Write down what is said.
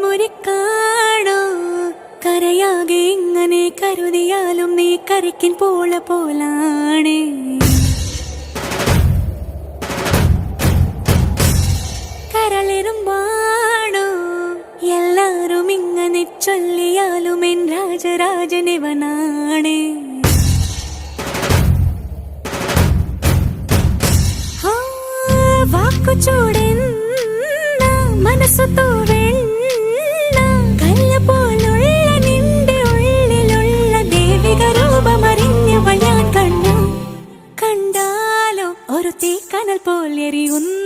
മുറിക്കാണോ കരയാകെ ഇങ്ങനെ കരുതിയാലും നീ കരയ്ക്കിൻ പോലാണ്. കരളിരുമ്പാണോ എല്ലാരും ഇങ്ങനെ ചൊല്ലിയാലും എൻ രാജരാജനിവനാണ്. വാക്കു ചൂടെന്ന മനസ്സു തോവെണ്ണ കല്ല പോലുള്ള നിന്റെ ഉള്ളിലുള്ള ദേവിക രൂപമറിഞ്ഞവൾ ഞാൻ കണ്ടു. കണ്ടാലോ ഒരു തീക്കനൽ പോലെറിയുന്നു